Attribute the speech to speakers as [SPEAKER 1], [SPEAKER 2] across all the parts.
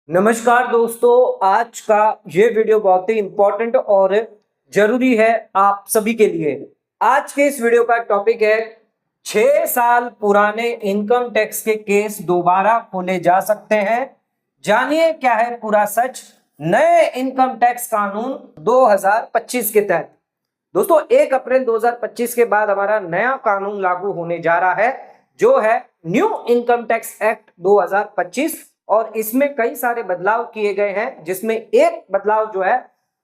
[SPEAKER 1] नमस्कार दोस्तों, आज का ये वीडियो बहुत ही इंपॉर्टेंट और जरूरी है आप सभी के लिए। आज के इस वीडियो का टॉपिक है 6 साल पुराने इनकम टैक्स के केस दोबारा खोले जा सकते हैं। जानिए क्या है पूरा सच नए इनकम टैक्स कानून 2025 के तहत। दोस्तों 1 अप्रैल 2025 के बाद हमारा नया कानून लागू होने जा रहा है जो है न्यू इनकम टैक्स एक्ट 2025 और इसमें कई सारे बदलाव किए गए हैं, जिसमें एक बदलाव जो है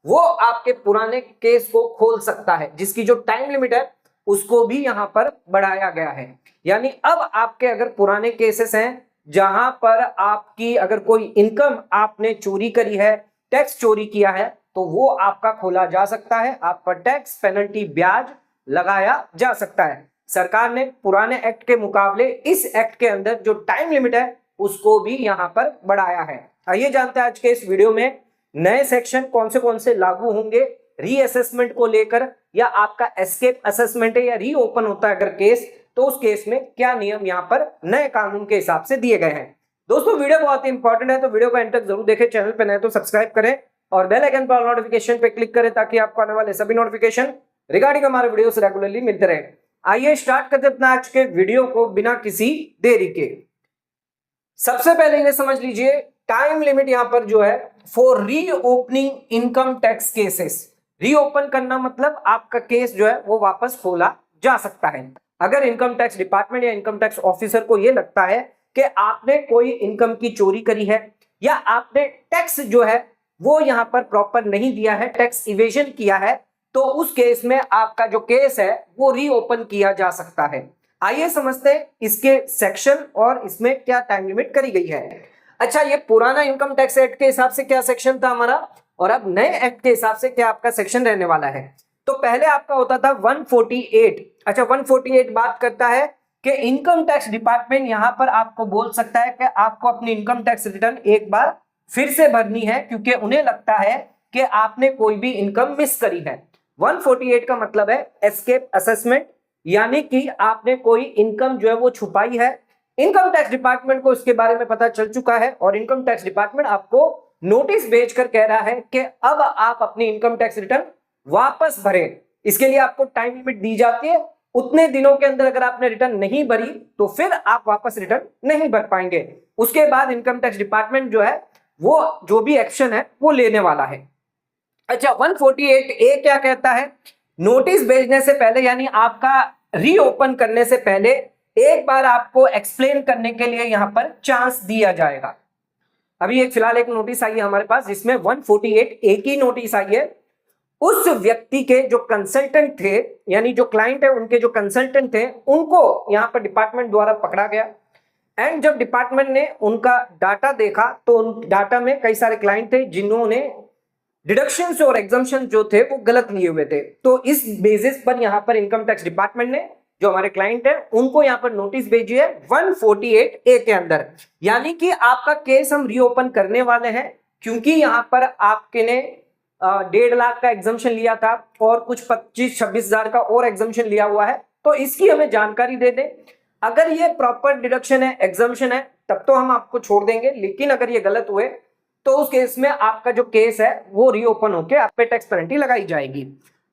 [SPEAKER 1] वो आपके पुराने केस को खोल सकता है, जिसकी जो टाइम लिमिट है उसको भी यहां पर बढ़ाया गया है। यानी अब आपके अगर पुराने केसेस हैं जहां पर आपकी अगर कोई इनकम आपने चोरी करी है, टैक्स चोरी किया है, तो वो आपका खोला जा सकता है, आप पर टैक्स पेनल्टी ब्याज लगाया जा सकता है। सरकार ने पुराने एक्ट के मुकाबले इस एक्ट के अंदर जो टाइम लिमिट है उसको भी यहां पर बढ़ाया है। आइए जानते हैं आज के इस वीडियो में नए सेक्शन कौन से लागू होंगे रीअसेसमेंट को लेकर, या आपका एस्केप असेसमेंट है या रीओपन होता है अगर केस, तो उस केस में क्या नियम यहां पर नए कानून के हिसाब से दिए गए हैं। दोस्तों वीडियो बहुत ही इंपॉर्टेंट है, तो वीडियो को एंड तक जरूर देखें। चैनल पे नए तो सब्सक्राइब करें और बेल आइकन पर नोटिफिकेशन पे क्लिक करें ताकि आपको आने वाले सभी नोटिफिकेशन रिगार्डिंग हमारे वीडियो से रेगुलरली मिलते रहे। आइए स्टार्ट करते अपना आज के वीडियो को बिना किसी देरी के। सबसे पहले ये समझ लीजिए टाइम लिमिट यहां पर जो है for reopening income tax cases. Reopen करना मतलब आपका केस जो है वो वापस खोला जा सकता है अगर इनकम टैक्स डिपार्टमेंट या इनकम टैक्स ऑफिसर को ये लगता है कि आपने कोई इनकम की चोरी करी है या आपने टैक्स जो है वो यहां पर प्रॉपर नहीं दिया है, टैक्स इवेजन किया है, तो उस केस में आपका जो केस है वो रीओपन किया जा सकता है। आइए समझते हैं इसके सेक्शन और इसमें क्या टाइम लिमिट करी गई है। अच्छा, ये पुराना इनकम टैक्स एक्ट के हिसाब से क्या सेक्शन था हमारा, और अब नए एक्ट के हिसाब से क्या आपका सेक्शन रहने वाला है। तो पहले आपका होता था 148। अच्छा, 148 बात करता है कि इनकम टैक्स डिपार्टमेंट यहां पर आपको बोल सकता है कि आपको अपनी इनकम टैक्स रिटर्न एक बार फिर से भरनी है, क्योंकि उन्हें लगता है कि आपने कोई भी इनकम मिस करी है। 148 का मतलब है एस्केप असेसमेंट, यानी कि आपने कोई इनकम जो है वो छुपाई है, इनकम टैक्स डिपार्टमेंट को इसके बारे में पता चल चुका है और इनकम टैक्स डिपार्टमेंट आपको नोटिस भेजकर कह रहा है कि अब आप अपनी इनकम टैक्स रिटर्न वापस भरें। इसके लिए आपको टाइम लिमिट दी जाती है, उतने दिनों के अंदर अगर आपने रिटर्न नहीं भरी तो फिर आप वापस रिटर्न नहीं भर पाएंगे। उसके बाद इनकम टैक्स डिपार्टमेंट जो है वो जो भी एक्शन है वो लेने वाला है। अच्छा, 148 ए क्या कहता है, नोटिस भेजने से पहले यानी आपका रीओपन करने से पहले एक बार आपको एक्सप्लेन करने के लिए यहां पर चांस दिया जाएगा। अभी एक फिलहाल एक नोटिस आई है हमारे पास जिसमें 148 ए की नोटिस आई है। उस व्यक्ति के जो कंसल्टेंट थे, यानी जो क्लाइंट है उनके जो कंसल्टेंट थे, उनको यहां पर डिपार्टमेंट द्वारा पकड़ा गया। एंड जब डिपार्टमेंट ने उनका डाटा देखा तो उन डाटा में कई सारे क्लाइंट थे जिन्होंने डिडक्शंस और एग्जम्पशन जो थे वो गलत लिए हुए थे। तो इस बेसिस पर यहां पर इनकम टैक्स डिपार्टमेंट ने जो हमारे क्लाइंट है उनको यहां पर नोटिस भेजी है 148 ए के अंदर, यानी कि आपका केस हम रीओपन करने वाले हैं, क्योंकि यहां पर आपके ने 1.5 लाख का एग्जम्पशन लिया था और कुछ 25-26 हजार का और एग्जम्पशन लिया हुआ है, तो इसकी हमें जानकारी दे दें। अगर ये प्रॉपर डिडक्शन है, एग्जम्पशन है, तब तो हम आपको छोड़ देंगे, लेकिन अगर ये गलत हुए तो उस केस में आपका जो केस है वो रीओपन होकर आप पे टैक्स पेनल्टी लगाई जाएगी।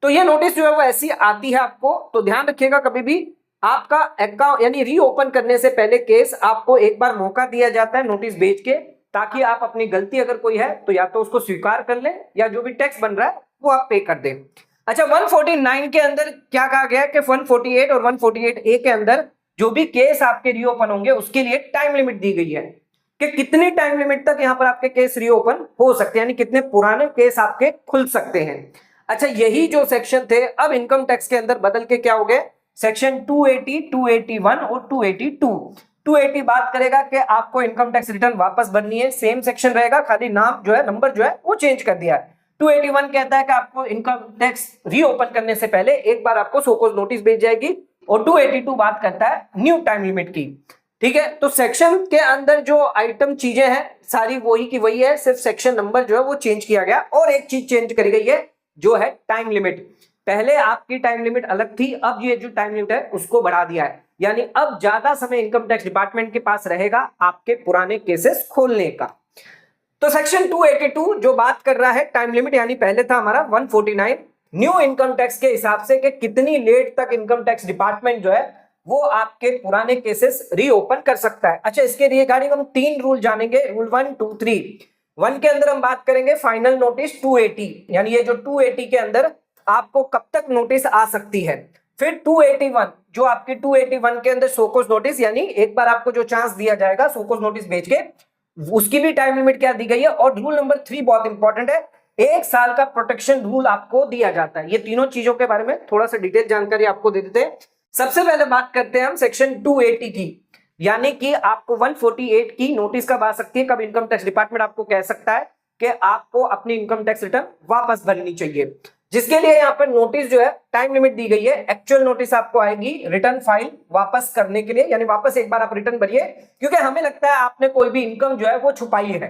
[SPEAKER 1] तो ये नोटिस जो है वो ऐसी आती है आपको, तो ध्यान रखिएगा कभी भी आपका अकाउंट यानी रीओपन करने से पहले केस आपको एक बार मौका दिया जाता है नोटिस भेज के, ताकि आप अपनी गलती अगर कोई है तो या तो उसको स्वीकार कर ले या जो भी टैक्स बन रहा है वो आप पे कर दें। अच्छा, 149 के अंदर क्या कहा गया कि 148 और 148 ए के अंदर जो भी केस आपके रीओपन होंगे उसके लिए टाइम लिमिट दी गई है कि कितनी टाइम लिमिट तक यहां पर आपके केस रीओपन हो सकते हैं, यानी कितने पुराने केस आपके खुल सकते हैं। अच्छा, यही जो सेक्शन थे अब इनकम टैक्स के अंदर बदल के क्या हो गए, सेक्शन 280, 281 और 282। 280 बात करेगा कि आपको इनकम टैक्स रिटर्न वापस भरनी है, सेम सेक्शन रहेगा, खाली नाम जो है नंबर जो है वो चेंज कर दिया है। 281 कहता है कि आपको इनकम टैक्स रीओपन करने से पहले एक बार आपको सोकोज नोटिस भेज जाएगी, और 282 बात करता है न्यू टाइम लिमिट की। ठीक है, तो सेक्शन के अंदर जो आइटम चीजें हैं सारी वही की वही है, सिर्फ सेक्शन नंबर जो है वो चेंज किया गया और एक चीज चेंज करी गई है जो है टाइम लिमिट। पहले आपकी टाइम लिमिट अलग थी, अब ये जो टाइम लिमिट है उसको बढ़ा दिया है, यानी अब ज्यादा समय इनकम टैक्स डिपार्टमेंट के पास रहेगा आपके पुराने केसेस खोलने का। तो सेक्शन 282 जो बात कर रहा है टाइम लिमिट, यानी पहले था हमारा 149 न्यू इनकम टैक्स के हिसाब से कि कितनी लेट तक इनकम टैक्स डिपार्टमेंट जो है वो आपके पुराने केसेस रीओपन कर सकता है। अच्छा, इसके रिगार्डिंग हम 3 रूल जानेंगे, रूल 1, 2, 3। 1 के अंदर हम बात करेंगे फाइनल नोटिस 280, यानी ये जो 280 के अंदर आपको कब तक नोटिस आ सकती है। फिर 281 जो आपकी 281 के अंदर सोकोस नोटिस, यानी एक बार आपको जो चांस दिया जाएगा सोकोस नोटिस भेज के, उसकी भी टाइम लिमिट क्या दी गई है। और रूल नंबर 3 बहुत इंपॉर्टेंट है, 1 साल का प्रोटेक्शन रूल आपको दिया जाता है। ये तीनों चीजों के बारे में थोड़ा सा डिटेल जानकारी आपको दे देते हैं। सबसे पहले बात करते हैं हम सेक्शन 280 की, यानी कि आपको 148 की नोटिस कब आ सकती है, कब इनकम टैक्स डिपार्टमेंट आपको कह सकता है कि आपको अपनी इनकम टैक्स रिटर्न वापस भरनी चाहिए, जिसके लिए यहाँ पर नोटिस जो है टाइम लिमिट दी गई है। एक्चुअल नोटिस आपको आएगी रिटर्न फाइल वापस करने के लिए, यानी वापस एक बार आप रिटर्न भरिए, क्योंकि हमें लगता है आपने कोई भी इनकम जो है वो छुपाई है।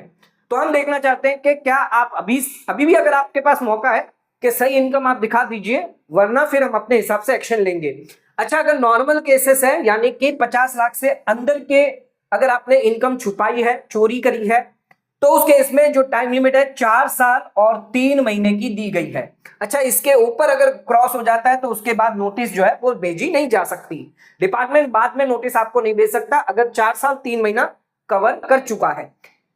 [SPEAKER 1] तो हम देखना चाहते हैं कि क्या आप अभी भी अगर आपके पास मौका है कि सही इनकम आप दिखा दीजिए, वरना फिर हम अपने हिसाब से एक्शन लेंगे। अच्छा, अगर नॉर्मल केसेस है, यानी कि 50 लाख से अंदर के अगर आपने इनकम छुपाई है, चोरी करी है, तो उस केस में जो टाइम लिमिट है 4 साल और 3 महीने की दी गई है। अच्छा, इसके ऊपर अगर क्रॉस हो जाता है तो उसके बाद नोटिस जो है वो भेजी नहीं जा सकती। डिपार्टमेंट बाद में नोटिस आपको नहीं भेज सकता अगर 4 साल 3 महीना कवर कर चुका है।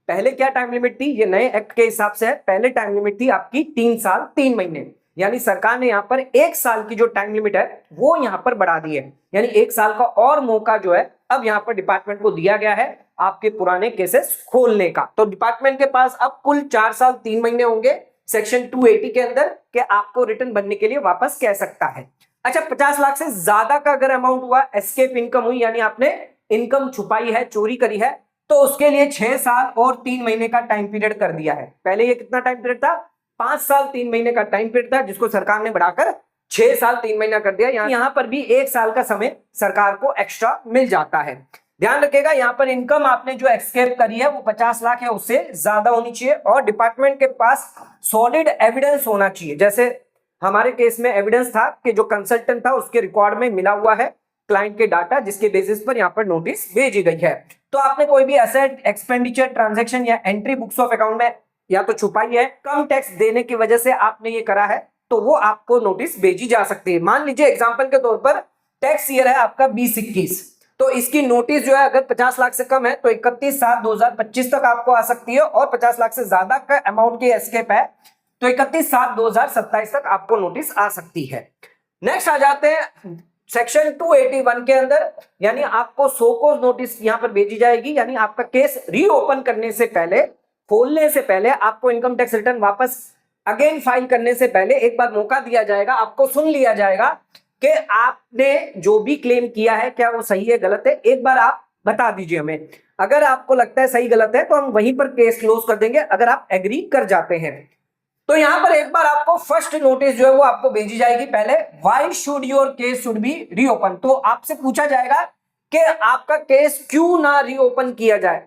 [SPEAKER 1] पहले क्या टाइम लिमिट थी, ये नए एक्ट के हिसाब से है, पहले टाइम लिमिट थी आपकी 3 साल 3 महीने, यानी सरकार ने यहाँ पर 1 साल की जो टाइम लिमिट है वो यहाँ पर बढ़ा दी है, यानी 1 साल का और मौका जो है अब यहाँ पर डिपार्टमेंट को दिया गया है आपके पुराने केसेस खोलने का। तो डिपार्टमेंट के पास अब कुल 4 साल 3 महीने होंगे सेक्शन 280 के अंदर कि आपको रिटर्न बनने के लिए वापस कह सकता है। अच्छा, 50 लाख से ज्यादा का अगर अमाउंट हुआ, एस्केप इनकम हुई, यानी आपने इनकम छुपाई है, चोरी करी है, तो उसके लिए 6 साल और 3 महीने का टाइम पीरियड कर दिया है। पहले ये कितना टाइम पीरियड था, 5 साल 3 महीने का टाइम पीरियड था, जिसको सरकार ने बढ़ाकर 6 साल 3 महीना कर दिया। यहाँ पर भी 1 साल का समय सरकार को एक्स्ट्रा मिल जाता है। ध्यान रखिएगा, यहाँ पर इनकम आपने जो एक्सकेप करी है वो 50 लाख है, उससे ज्यादा होनी चाहिए, और डिपार्टमेंट के पास सॉलिड एविडेंस होना चाहिए। जैसे हमारे केस में एविडेंस था कि जो कंसल्टेंट था उसके रिकॉर्ड में मिला हुआ है क्लाइंट के डाटा, जिसके बेसिस पर यहाँ पर नोटिस भेजी गई है। तो आपने कोई भी एसेट एक्सपेंडिचर ट्रांजैक्शन या एंट्री बुक्स ऑफ अकाउंट में या तो छुपाई है, कम टैक्स देने की वजह से आपने ये करा है, तो वो आपको नोटिस भेजी जा सकती है। मान लीजिए एग्जांपल के तौर पर टैक्स ईयर है आपका 2021, तो इसकी नोटिस जो है अगर 50 लाख से कम है तो 31/7/2025 तक आपको आ सकती है, और 50 लाख से ज्यादा का अमाउंट की एस्केप है तो 31/7/2027 तक आपको नोटिस आ सकती है। नेक्स्ट आ जाते हैं सेक्शन 281 के अंदर, यानी आपको सोकोस नोटिस यहां पर भेजी जाएगी, यानी आपका केस रीओपन करने से पहले, खोलने से पहले आपको इनकम टैक्स रिटर्न वापस अगेन फाइल करने से पहले एक बार मौका दिया जाएगा, आपको सुन लिया जाएगा कि आपने जो भी क्लेम किया है क्या वो सही है गलत है, एक बार आप बता दीजिए हमें। अगर आपको लगता है सही गलत है तो हम वहीं पर केस क्लोज कर देंगे, अगर आप एग्री कर जाते हैं। तो यहां पर एक बार आपको फर्स्ट नोटिस जो है वो आपको भेजी जाएगी पहले, why should your case should be reopen. तो आपसे पूछा जाएगा कि आपका केस क्यों ना रीओपन किया जाए,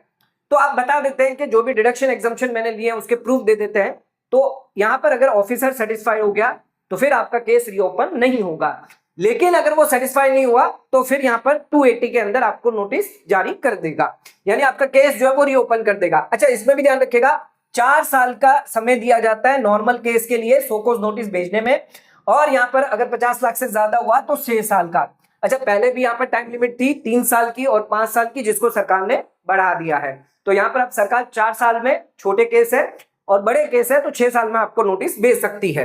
[SPEAKER 1] तो आप बता देते हैं कि जो भी डिडक्शन एग्जम्पशन मैंने लिए हैं उसके प्रूफ दे देते हैं। तो यहां पर अगर ऑफिसर सेटिस्फाई हो गया तो फिर आपका केस रीओपन नहीं होगा, लेकिन अगर वो सेटिस्फाई नहीं हुआ तो फिर यहां पर 280 के अंदर आपको नोटिस जारी कर देगा, यानी आपका केस जो है वो रीओपन कर देगा। अच्छा, इसमें भी ध्यान रखिएगा 4 साल का समय दिया जाता है नॉर्मल केस के लिए सोकोस नोटिस भेजने में, और यहां पर अगर 50 लाख से ज्यादा हुआ तो 6 साल का। अच्छा, पहले भी यहां पर टाइम लिमिट थी 3 साल की और 5 साल की, जिसको सरकार ने बढ़ा दिया है। तो यहां पर अब सरकार 4 साल में छोटे केस है और बड़े केस है तो 6 साल में आपको नोटिस भेज सकती है।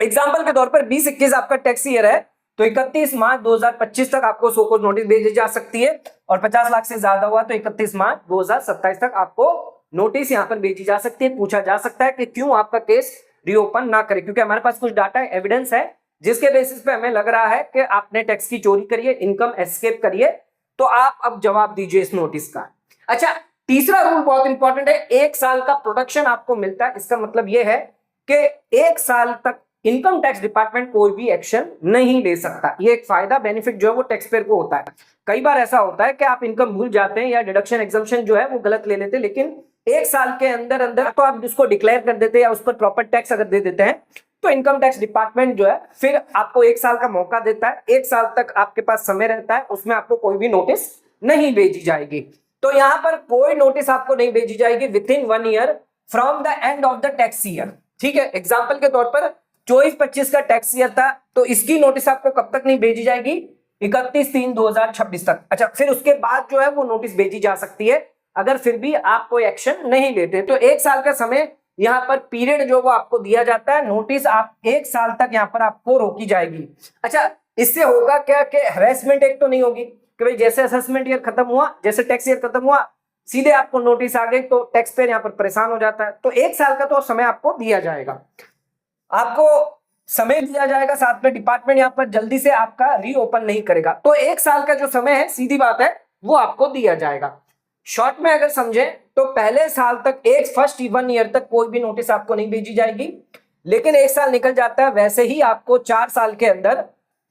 [SPEAKER 1] एग्जाम्पल के तौर पर 2021 आपका टैक्स ईयर है तो 31 मार्च 2025 तक आपको सोकोस नोटिस भेजी जा सकती है, और 50 लाख से ज्यादा हुआ तो 31 मार्च 2027 तक आपको नोटिस यहां पर भेजी जा सकती है। पूछा जा सकता है कि क्यों आपका केस रीओपन ना करे, क्योंकि हमारे पास कुछ डाटा एविडेंस है जिसके बेसिस पे हमें लग रहा है कि आपने टैक्स की चोरी करी है, इनकम एस्केप करिए, तो आप अब जवाब दीजिए इस नोटिस का। अच्छा, तीसरा रूल बहुत इंपॉर्टेंट है, 1 साल का प्रोटेक्शन आपको मिलता है। इसका मतलब यह है कि 1 साल तक इनकम टैक्स डिपार्टमेंट कोई भी एक्शन नहीं ले सकता। ये एक फायदा बेनिफिट जो है वो टैक्स पेयर को होता है। कई बार ऐसा होता है कि आप इनकम भूल जाते हैं या डिडक्शन एग्जम्पशन जो है वो गलत ले लेते हैं, लेकिन 1 साल के अंदर अंदर तो आप उसको डिक्लेयर कर देते हैं या उस पर प्रॉपर टैक्स अगर दे देते हैं तो इनकम टैक्स डिपार्टमेंट जो है फिर आपको 1 साल का मौका देता है। 1 साल तक आपके पास समय रहता है, उसमें आपको कोई भी नोटिस नहीं भेजी जाएगी। तो यहां पर कोई नोटिस आपको नहीं भेजी जाएगी with in 1 year from the end of the tax year. ठीक है, एग्जाम्पल के तौर पर 24-25 का टैक्स ईयर था, तो इसकी नोटिस आपको कब तक नहीं भेजी जाएगी? 31/3/2026 तक। अच्छा, फिर उसके बाद जो है वो नोटिस भेजी जा सकती है अगर फिर भी आप कोई एक्शन नहीं लेते। तो 1 साल का समय यहाँ पर पीरियड जो वो आपको दिया जाता है, नोटिस आप 1 साल तक यहाँ पर आपको रोकी जाएगी। अच्छा, इससे होगा क्या कि हैरेसमेंट एक तो नहीं होगी कि भाई जैसे असेसमेंट ईयर खत्म हुआ, जैसे टैक्स ईयर खत्म हुआ, सीधे आपको नोटिस आ गई, तो टैक्स पेयर यहाँ पर परेशान हो जाता है। तो 1 साल का तो समय आपको दिया जाएगा, आपको समय दिया जाएगा, साथ में डिपार्टमेंट यहाँ पर जल्दी से आपका रीओपन नहीं करेगा। तो 1 साल का जो समय है, सीधी बात है, वो आपको दिया जाएगा। शॉर्ट में अगर समझें तो पहले साल तक फर्स्ट 1 ईयर तक कोई भी नोटिस आपको नहीं भेजी जाएगी, लेकिन 1 साल निकल जाता है, वैसे ही आपको 4 साल के अंदर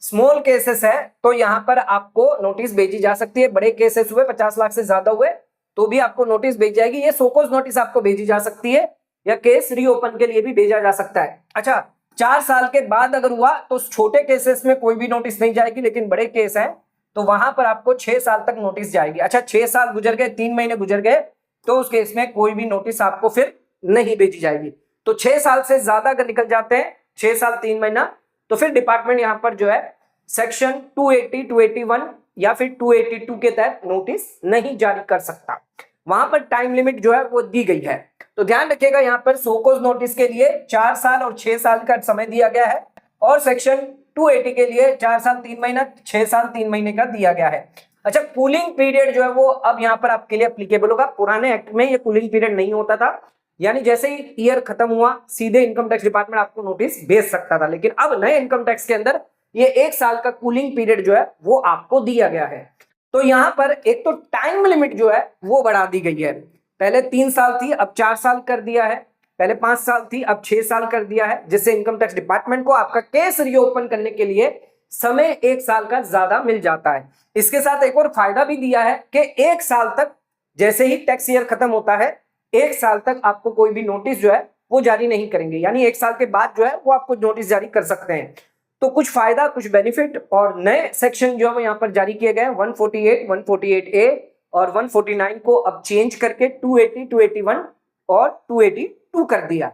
[SPEAKER 1] स्मॉल केसेस है तो यहां पर आपको नोटिस भेजी जा सकती है। बड़े केसेस हुए 50 लाख से ज्यादा हुए तो भी आपको नोटिस भेजी जाएगी। ये सोकोज नोटिस आपको भेजी जा सकती है या केस रीओपन के लिए भी भेजा जा सकता है। अच्छा, 4 साल के बाद अगर हुआ तो छोटे केसेस में कोई भी नोटिस नहीं जाएगी, लेकिन बड़े केस हैं तो वहां पर आपको 6 साल तक नोटिस जाएगी। अच्छा, 6 साल गुजर गए, 3 महीने गुजर गए, तो उस केस में कोई भी नोटिस आपको फिर नहीं भेजी जाएगी। तो 6 साल से ज्यादा अगर निकल जाते हैं, 6 साल 3 महीना, तो फिर डिपार्टमेंट यहां पर जो है सेक्शन 280, 281 या फिर 282 के तहत नोटिस नहीं जारी कर सकता। वहां पर टाइम लिमिट जो है वो दी गई है। तो ध्यान रखिएगा, यहां पर सोकोज नोटिस के लिए 4 साल और 6 साल का समय दिया गया है, और सेक्शन 280 के लिए 4 साल 3 महीना, 6 साल 3 महीने का दिया गया है। अच्छा, कूलिंग पीरियड जो है वो अब यहाँ पर आपके लिए एप्लीकेबल होगा। पुराने एक्ट में ये कूलिंग पीरियड नहीं होता था, यानी जैसे ही ईयर खत्म हुआ सीधे इनकम टैक्स डिपार्टमेंट आपको नोटिस भेज सकता था, लेकिन अब नए इनकम टैक्स के अंदर ये 1 साल का कूलिंग पीरियड जो है वो आपको दिया गया है। तो यहां पर एक तो टाइम लिमिट जो है वो बढ़ा दी गई है। पहले 3 साल थी, अब 4 साल कर दिया है। पहले 5 साल थी, अब 6 साल कर दिया है, जिससे इनकम टैक्स डिपार्टमेंट को आपका केस रीओपन करने के लिए समय 1 साल का ज्यादा मिल जाता है। इसके साथ एक और फायदा भी दिया है कि 1 साल तक, जैसे ही टैक्स ईयर खत्म होता है, 1 साल तक आपको कोई भी नोटिस जो है वो जारी नहीं करेंगे, यानी 1 साल के बाद जो है वो आपको नोटिस जारी कर सकते हैं। तो कुछ फायदा, कुछ बेनिफिट और नए सेक्शन जो है वो यहाँ पर जारी किए गए हैं। 148, 148A और 149 को अब चेंज करके 280, 281 और 282 कर दिया।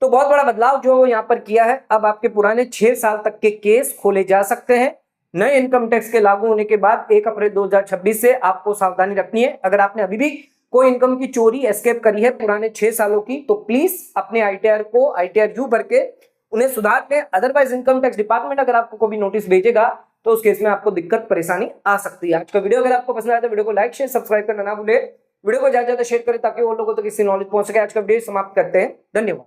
[SPEAKER 1] तो बहुत बड़ा बदलाव जो यहाँ पर किया है। अब आपके पुराने 6 साल तक के केस खोले जा सकते हैं। नए इनकम टैक्स के लागू होने के बाद 1 अप्रैल 2026 से आपको सावधानी रखनी है। अगर आपने अभी भी कोई इनकम की चोरी एस्केप करी है पुराने 6 सालों की, तो प्लीज अपने ITR को ITR भर के उन्हें सुधार के, अदरवाइज इनकम टैक्स डिपार्टमेंट अगर आपको कोई नोटिस भेजेगा तो उस केस में आपको दिक्कत परेशानी आ सकती है। आज का वीडियो अगर आपको पसंद आया तो वीडियो को लाइक, शेयर, सब्सक्राइब करना ना भूले। वीडियो को ज्यादा से ज्यादा शेयर करें ताकि और लोगों तक इससे नॉलेज पहुंच सके। आज का वीडियो समाप्त करते हैं, धन्यवाद।